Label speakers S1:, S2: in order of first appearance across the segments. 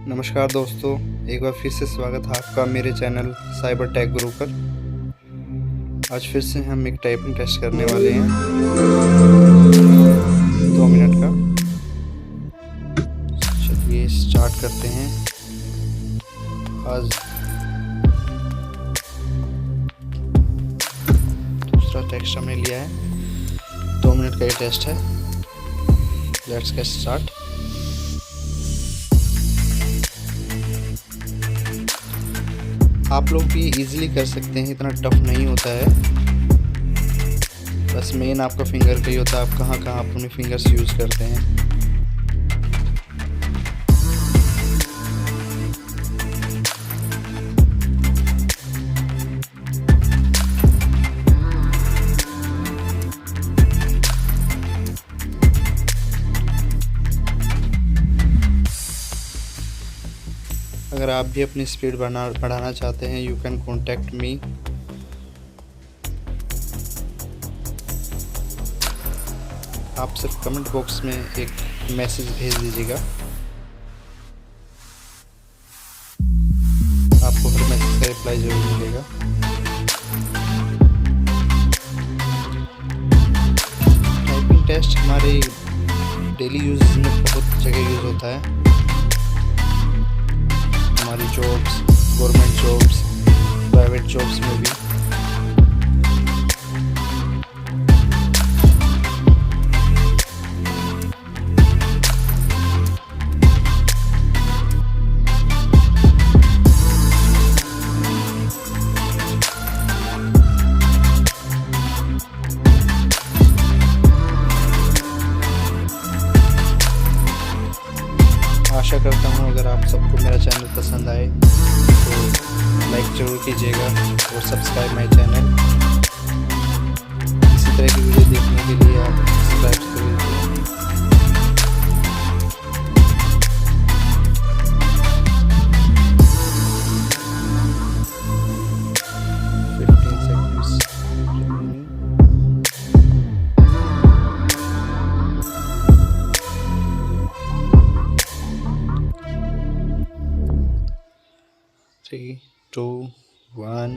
S1: नमस्कार दोस्तों, एक बार फिर से स्वागत है आपका मेरे चैनल साइबर टेक गुरु पर। आज फिर से हम एक टाइपिंग टेस्ट करने वाले हैं 2 मिनट का। चलिए स्टार्ट करते हैं। आज दूसरा टेस्ट हमने लिया है, 2 मिनट का ये टेस्ट है। Let's get start. आप लोग भी इजीली कर सकते हैं, इतना टफ नहीं होता है। बस मेन आपका फिंगर का ही होता है, आप कहाँ कहाँ अपने फिंगर्स यूज़ करते हैं। अगर आप भी अपनी स्पीड बढ़ाना चाहते हैं, यू कैन कॉन्टैक्ट मी। आप सिर्फ कमेंट बॉक्स में एक मैसेज भेज दीजिएगा, आपको हर मैसेज का रिप्लाई जरूर मिलेगा। टाइपिंग टेस्ट हमारे डेली यूज में बहुत जगह यूज़ होता है, हमारी jobs, government jobs, private jobs में भी। आशा करता हूँ अगर आप सबको मेरा चैनल पसंद आए तो लाइक ज़रूर कीजिएगा और सब्सक्राइब माय चैनल। इसी तरह की वीडियो देखने के लिए आप सब्सक्राइब करिए। Three, 2, 1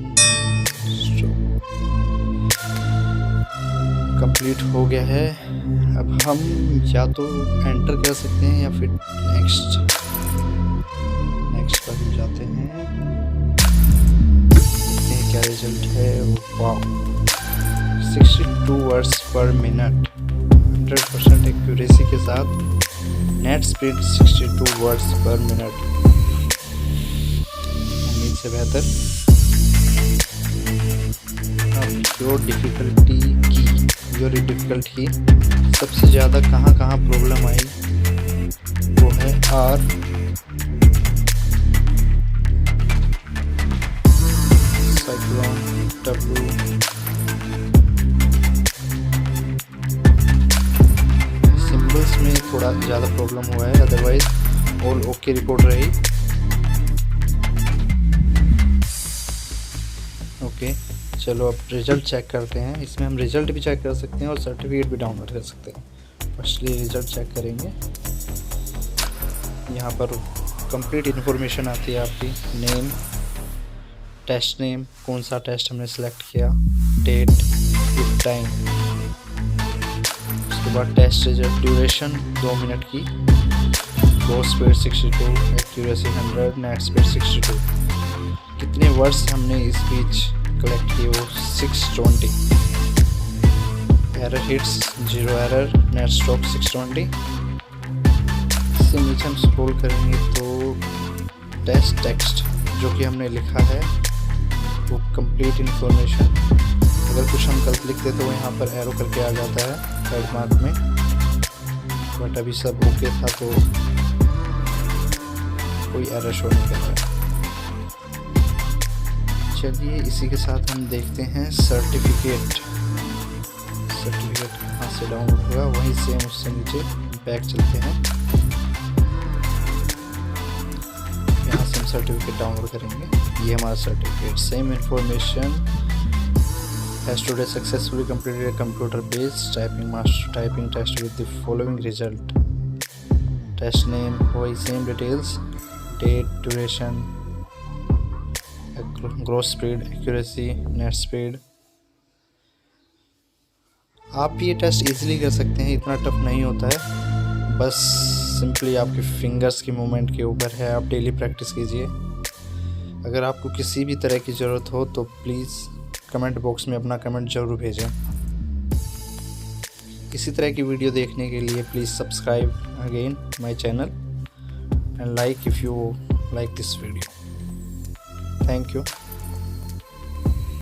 S1: stop. कंप्लीट हो गया है। अब हम या तो एंटर कर सकते हैं या फिर नेक्स्ट पर हम जाते हैं। देखते हैं क्या रिजल्ट है। वाओ, 62 वर्ड्स पर मिनट, 100% एक्यूरेसी के साथ नेट स्पीड 62 वर्ड्स पर मिनट से बेहतर। अब योर डिफिकल्ट की सबसे ज़्यादा कहाँ प्रॉब्लम आई वो है आर, साइक्लोन, डब्ल्यू। सिंबल्स में थोड़ा ज़्यादा प्रॉब्लम हुआ है, अदरवाइज ऑल ओके रिपोर्ट रही। ओके, चलो अब रिज़ल्ट चेक करते हैं। इसमें हम रिज़ल्ट भी चेक कर सकते हैं और सर्टिफिकेट भी डाउनलोड कर सकते हैं। फर्स्टली रिज़ल्ट चेक करेंगे। यहाँ पर कंप्लीट इन्फॉर्मेशन आती है आपकी, नेम, टेस्ट नेम, कौन सा टेस्ट हमने सेलेक्ट किया, डेट, विद टाइम। उसके बाद टेस्ट रिजल्ट, ड्यूरेशन 2 मिनट की, गो स्पीड 62, एक्यूरेसी 100, नेट स्पीड 62। कितने वर्ड्स हमने इस बीच कलेक्ट किए वो 620। Error hits 0 error, net stop 620। इससे नीचे हम स्क्रॉल करेंगे तो टेक्स्ट जो कि हमने लिखा है वो कंप्लीट इन्फॉर्मेशन। अगर कुछ हम गलत लिखते तो वो यहाँ पर एरो करके आ जाता है थर्ड मार्क में, बट अभी सब ओके था तो कोई एरर शो नहीं कर रहा है। चलिए इसी के साथ हम देखते हैं सर्टिफिकेट कहाँ से डाउनलोड होगा, वहीं सेम उससे नीचे बैक चलते हैं। यहाँ से हम सर्टिफिकेट डाउनलोड करेंगे। ये हमारा certificate, same information, has today successfully completed computer based typing master typing test with the following result. Test name वही same details, date, duration, gross speed, accuracy, net speed. आप ये टेस्ट इजीली कर सकते हैं, इतना टफ नहीं होता है। बस सिंपली आपके फिंगर्स की मूवमेंट के ऊपर है। आप डेली प्रैक्टिस कीजिए। अगर आपको किसी भी तरह की ज़रूरत हो तो प्लीज़ कमेंट बॉक्स में अपना कमेंट ज़रूर भेजें। इसी तरह की वीडियो देखने के लिए please subscribe again my channel and like if you like this video. Thank you.